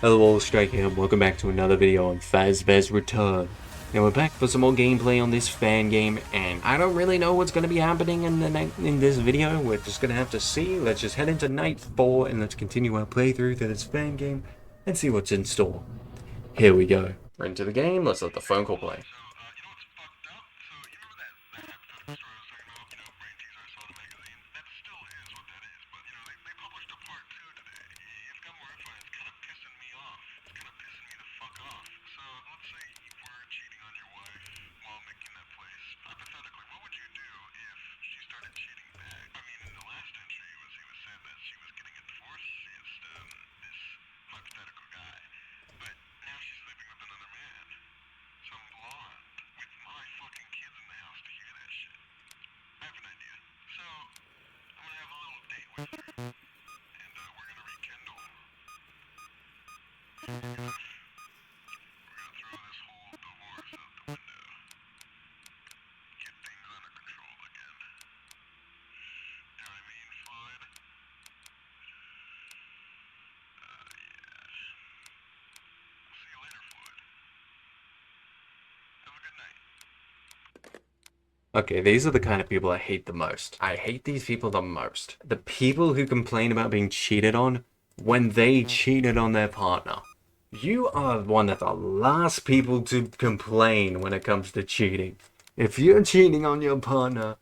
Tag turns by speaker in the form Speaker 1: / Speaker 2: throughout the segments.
Speaker 1: Hello, Strike here, and welcome back to another video on Fazbear'S Return. Now we're back for some more gameplay on this fan game, and I don't really know what's going to be happening in this video. We're just going to have to see. Let's just head into night 4 and let's continue our playthrough to this fan game and see what's in store. Here we go. We're into the game. Let's let the phone call play. Okay, these are the kind of people I hate the most. I hate these people the most. The people who complain about being cheated on when they cheated on their partner. You are one of the last people to complain when it comes to cheating. If you're cheating on your partner,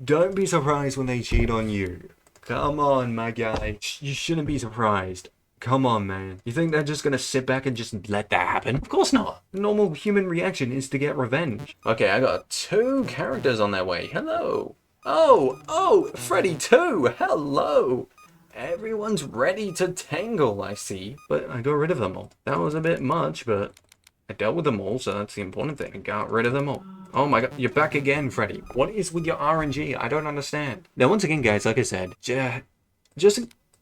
Speaker 1: don't be surprised when they cheat on you. Come on, my guy. You shouldn't be surprised. Come on, man. You think they're just gonna sit back and just let that happen? Of course not. The normal human reaction is to get revenge. Okay, I got 2 characters on their way. Hello. Oh, Freddy too. Hello. Everyone's ready to tangle, I see. But I got rid of them all. That was a bit much, but I dealt with them all, so that's the important thing. I got rid of them all. Oh my god, you're back again, Freddy. What is with your RNG? I don't understand. Now, once again, guys, like I said, just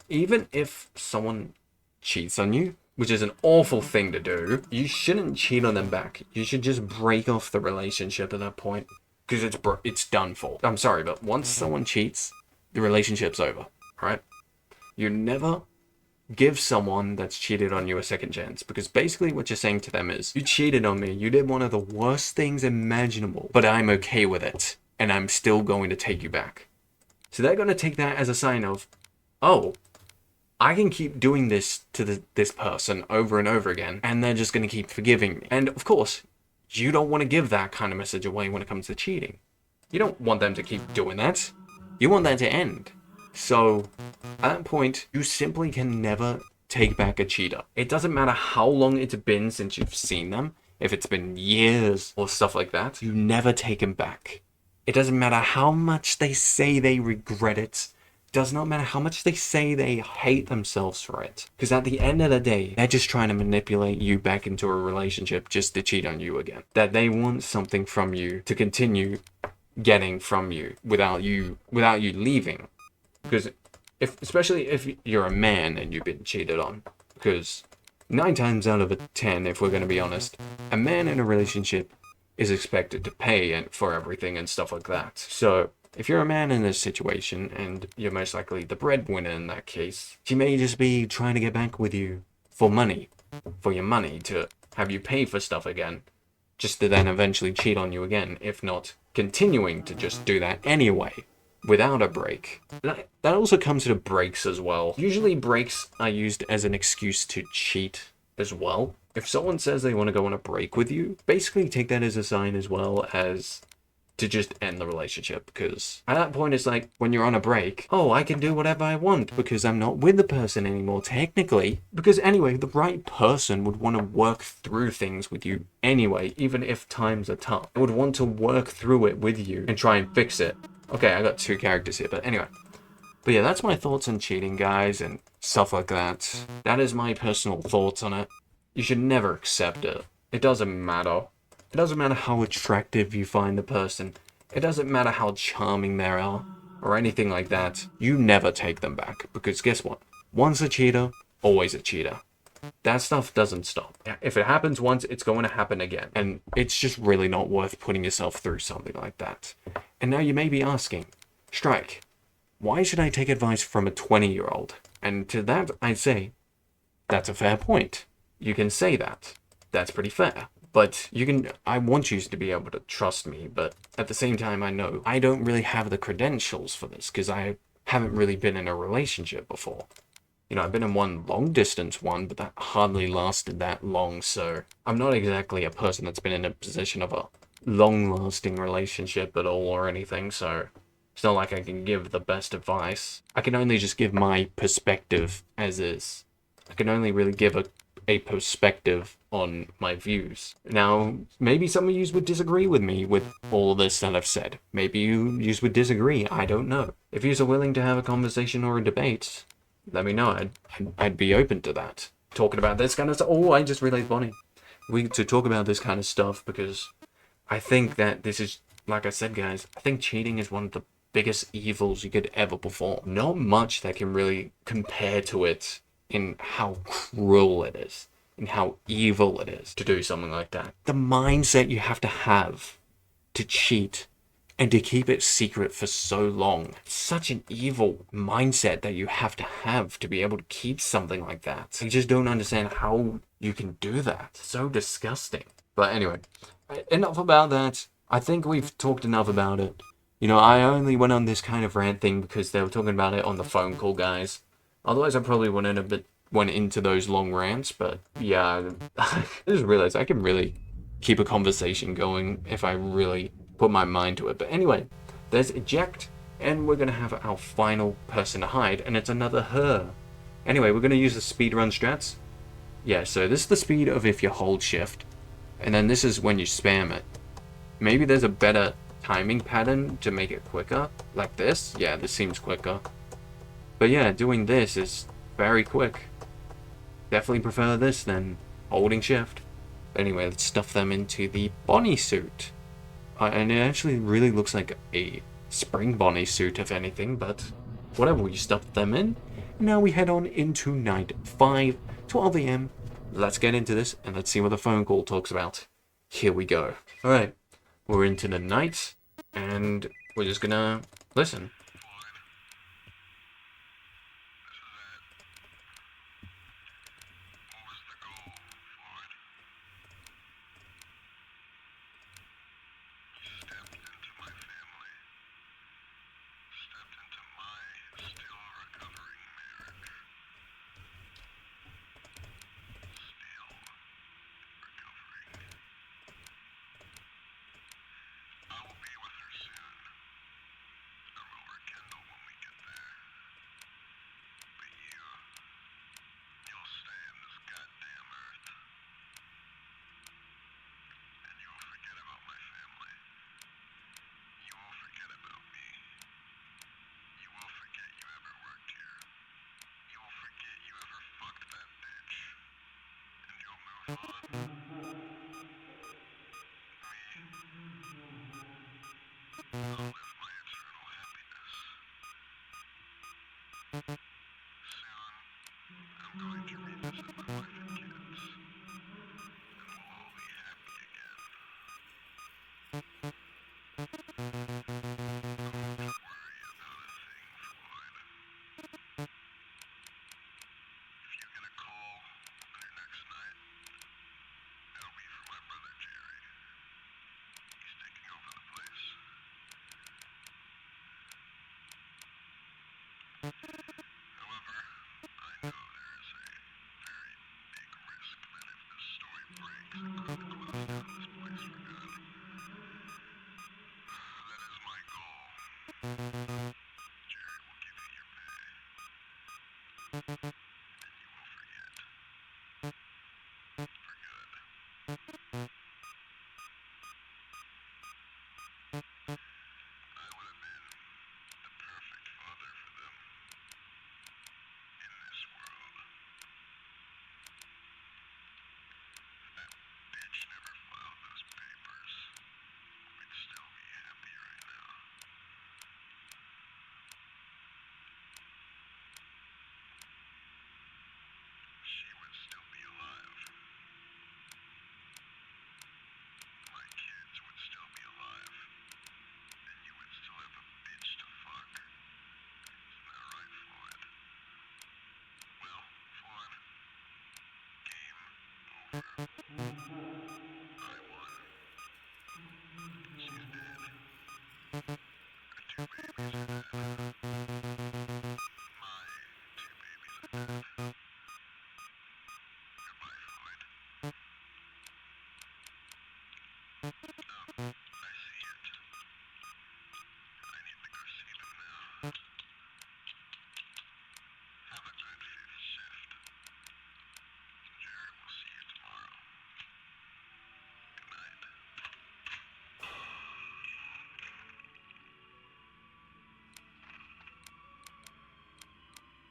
Speaker 1: even if someone cheats on you, which is an awful thing to do, you shouldn't cheat on them back. You should just break off the relationship at that point, because it's done for. I'm sorry, but once someone cheats, the relationship's over, right? You never give someone that's cheated on you a second chance, because basically what you're saying to them is, you cheated on me, you did one of the worst things imaginable, but I'm okay with it, and I'm still going to take you back. So they're going to take that as a sign of, oh, I can keep doing this to this person over and over again, and they're just going to keep forgiving me. And of course, you don't want to give that kind of message away when it comes to cheating. You don't want them to keep doing that. You want that to end. So, at that point, you simply can never take back a cheater. It doesn't matter how long it's been since you've seen them, if it's been years or stuff like that, you never take them back. It doesn't matter how much they say they regret it. Does not matter how much they say they hate themselves for it. Because at the end of the day, they're just trying to manipulate you back into a relationship just to cheat on you again. That they want something from you to continue getting from you without you leaving. Because especially if you're a man and you've been cheated on, because 9 times out of 10, if we're going to be honest, a man in a relationship is expected to pay for everything and stuff like that. So if you're a man in this situation, and you're most likely the breadwinner in that case, she may just be trying to get back with you for money, for your money, to have you pay for stuff again, just to then eventually cheat on you again, if not continuing to just do that anyway, without a break. That also comes to breaks as well. Usually breaks are used as an excuse to cheat as well. If someone says they want to go on a break with you, basically take that as a sign as well as to just end the relationship, because at that point it's like, when you're on a break, oh, I can do whatever I want because I'm not with the person anymore, technically. Because anyway, the right person would want to work through things with you anyway, even if times are tough. They would want to work through it with you and try and fix it. Okay, I got 2 characters here, but anyway. But yeah, that's my thoughts on cheating, guys, and stuff like that. That is my personal thoughts on it. You should never accept it. It doesn't matter. It doesn't matter how attractive you find the person. It doesn't matter how charming they are, or anything like that. You never take them back, because guess what? Once a cheater, always a cheater. That stuff doesn't stop. If it happens once, it's going to happen again. And it's just really not worth putting yourself through something like that. And now you may be asking, Strike, why should I take advice from a 20-year-old? And to that, I say, that's a fair point. you can say that. That's pretty fair. But I want you to be able to trust me, but at the same time, I know I don't really have the credentials for this, because I haven't really been in a relationship before. You know, I've been in one long distance one, but that hardly lasted that long, so I'm not exactly a person that's been in a position of a long lasting relationship at all or anything, so it's not like I can give the best advice. I can only just give my perspective as is. I can only really give a perspective on my views. Now, maybe some of you would disagree with me with all this that I've said. Maybe you would disagree, I don't know. If you are willing to have a conversation or a debate, let me know. I'd be open to that. Talking about this kind of stuff. Oh, I just realized, Bonnie. To talk about this kind of stuff, because I think that this is, like I said, guys, I think cheating is one of the biggest evils you could ever perform. Not much that can really compare to it in how cruel it is, in how evil it is to do something like that. The mindset you have to cheat and to keep it secret for so long. Such an evil mindset that you have to be able to keep something like that. I just don't understand how you can do that. So disgusting. But anyway, enough about that. I think we've talked enough about it. You know, I only went on this kind of rant thing because they were talking about it on the phone call, guys. Otherwise, I probably went into those long rants, but yeah, I just realized I can really keep a conversation going if I really put my mind to it. But anyway, there's eject, and we're gonna have our final person to hide, and it's another her. Anyway, we're gonna use the speedrun strats. Yeah, so this is the speed of if you hold shift, and then this is when you spam it. Maybe there's a better timing pattern to make it quicker, like this. Yeah, this seems quicker. But yeah, doing this is very quick. Definitely prefer this than holding shift. Anyway, let's stuff them into the Bonnie suit. And it actually really looks like a spring Bonnie suit, if anything, but whatever, we stuffed them in. Now we head on into night 5, 12 a.m. Let's get into this, and let's see what the phone call talks about. Here we go. Alright, we're into the night, and we're just gonna listen.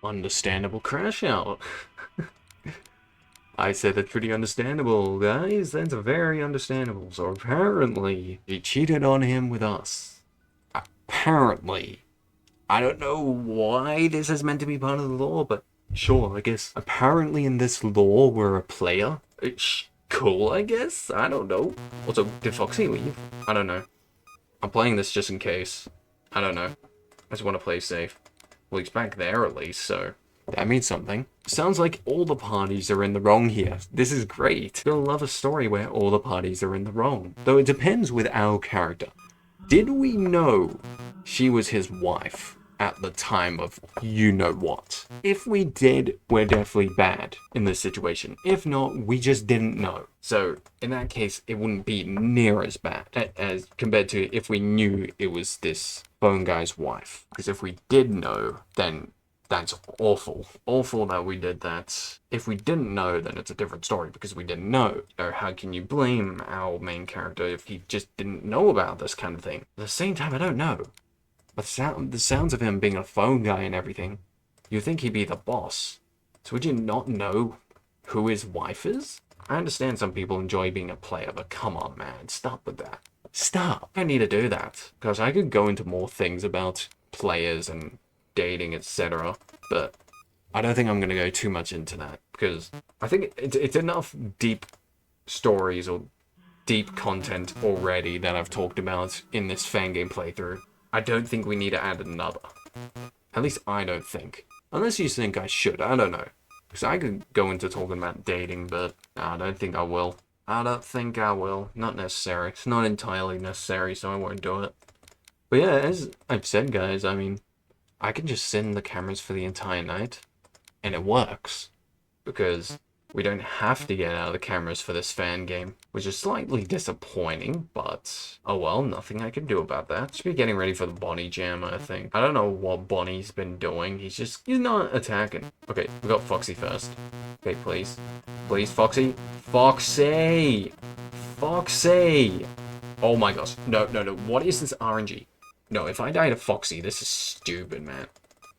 Speaker 1: Understandable crash out. I said that's pretty understandable, guys. That's very understandable. So apparently, he cheated on him with us. Apparently. I don't know why this is meant to be part of the lore, but sure, I guess. Apparently in this lore, we're a player. It's cool, I guess? I don't know. Also, did Foxy leave? I don't know. I'm playing this just in case. I don't know. I just want to play safe. Well, he's back there at least, so that means something. Sounds like all the parties are in the wrong here. This is great. You'll love a story where all the parties are in the wrong. Though it depends with our character. Did we know she was his wife at the time of you-know-what? If we did, we're definitely bad in this situation. If not, we just didn't know. So, in that case, it wouldn't be near as bad as compared to if we knew it was this phone guy's wife. Because if we did know, then that's awful. Awful that we did that. If we didn't know, then it's a different story because we didn't know. So how can you blame our main character if he just didn't know about this kind of thing? At the same time, I don't know. But the sounds of him being a phone guy and everything, you'd think he'd be the boss. So would you not know who his wife is? I understand some people enjoy being a player, but come on, man. Stop with that. Stop. I need to do that. Because I could go into more things about players and dating, etc. But I don't think I'm going to go too much into that. Because I think it's enough deep stories or deep content already that I've talked about in this Fangame playthrough. I don't think we need to add another. At least I don't think. Unless you think I should, I don't know. Because I could go into talking about dating, but I don't think I will. I don't think I will. Not necessary. It's not entirely necessary, so I won't do it. But yeah, as I've said, guys, I mean, I can just sit in the cameras for the entire night, and it works. Because we don't have to get out of the cameras for this fan game, which is slightly disappointing, but oh well, nothing I can do about that. Should be getting ready for the Bonnie Jam, I think. I don't know what Bonnie's been doing. He's not attacking. Okay, we got Foxy first. Okay, please. Please, Foxy. Foxy! Foxy! Oh my gosh. No. What is this RNG? No, if I die to Foxy, this is stupid, man.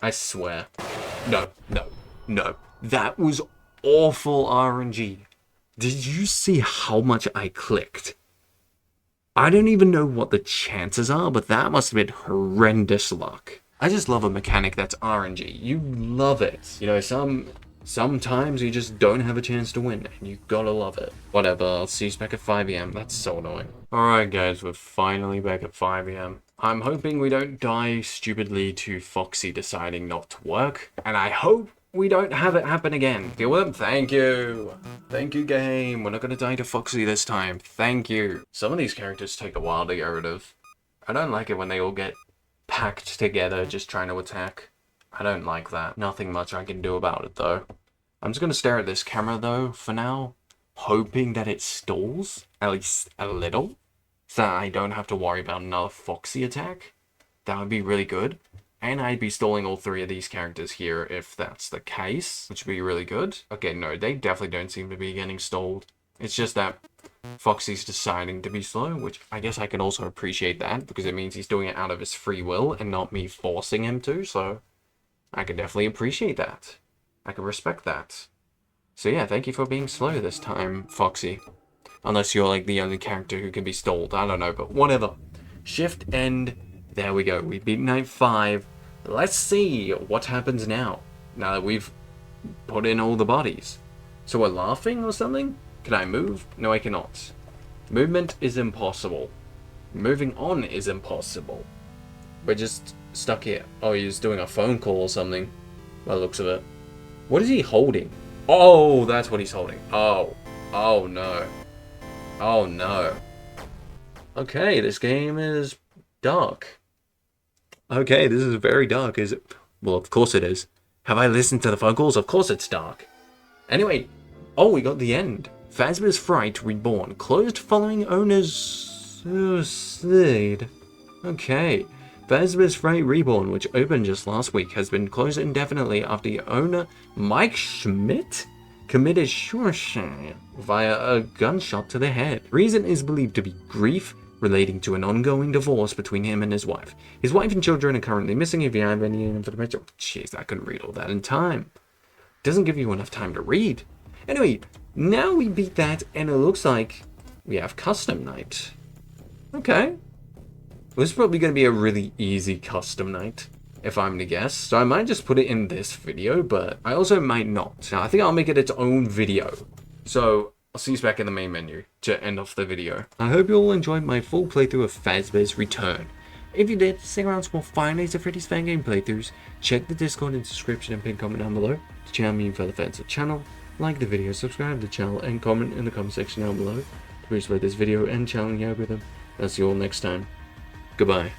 Speaker 1: I swear. No. That was awful RNG. Did you see how much I clicked? I don't even know what the chances are, but that must have been horrendous luck. I just love a mechanic that's RNG. You love it. You know, sometimes you just don't have a chance to win, and you gotta love it. Whatever, I'll see you back at 5 AM. That's so annoying. Alright guys, we're finally back at 5 AM. I'm hoping we don't die stupidly to Foxy deciding not to work, and I hope we don't have it happen again. Deal with them? Thank you. Thank you, game. We're not gonna die to Foxy this time. Thank you. Some of these characters take a while to get rid of. I don't like it when they all get packed together just trying to attack. I don't like that. Nothing much I can do about it, though. I'm just gonna stare at this camera, though, for now. Hoping that it stalls, at least a little. So that I don't have to worry about another Foxy attack. That would be really good. And I'd be stalling all three of these characters here if that's the case, which would be really good. Okay, no, they definitely don't seem to be getting stalled. It's just that Foxy's deciding to be slow, which I guess I can also appreciate that, because it means he's doing it out of his free will and not me forcing him to, so I can definitely appreciate that. I can respect that. So yeah, thank you for being slow this time, Foxy. Unless you're like the only character who can be stalled, I don't know, but whatever. Shift end, there we go, we beat night 5. Let's see what happens now that we've put in all the bodies. So we're laughing or something? Can I move? No, I cannot. Movement is impossible. Moving on is impossible. We're just stuck here. Oh, he's doing a phone call or something, by the looks of it. What is he holding? Oh, that's what he's holding. Oh, Oh no. Oh no. Okay, this game is dark. Okay, this is very dark, is it? Well, of course it is. Have I listened to the phone calls? Of course it's dark. Anyway, oh, we got the end. Fazbear'S Fright Reborn, closed following owner's suicide. Okay. Fazbear'S Fright Reborn, which opened just last week, has been closed indefinitely after the owner, Mike Schmidt, committed suicide via a gunshot to the head. Reason is believed to be grief relating to an ongoing divorce between him and his wife. His wife and children are currently missing. If you have any information, jeez, I couldn't read all that in time. Doesn't give you enough time to read. Anyway, now we beat that, and it looks like we have custom night. Okay. This is probably going to be a really easy custom night, if I'm to guess. So I might just put it in this video, but I also might not. Now, I think I'll make it its own video. So I'll see you back in the main menu to end off the video. I hope you all enjoyed my full playthrough of Fazbear'S Return. If you did, stick around for more Five Nights at Freddy's Fangame playthroughs. Check the Discord in the description and pinned comment down below to channel me and fellow fans of the channel. Like the video, subscribe to the channel, and comment in the comment section down below to boost this video and channel the algorithm. I'll see you all next time. Goodbye.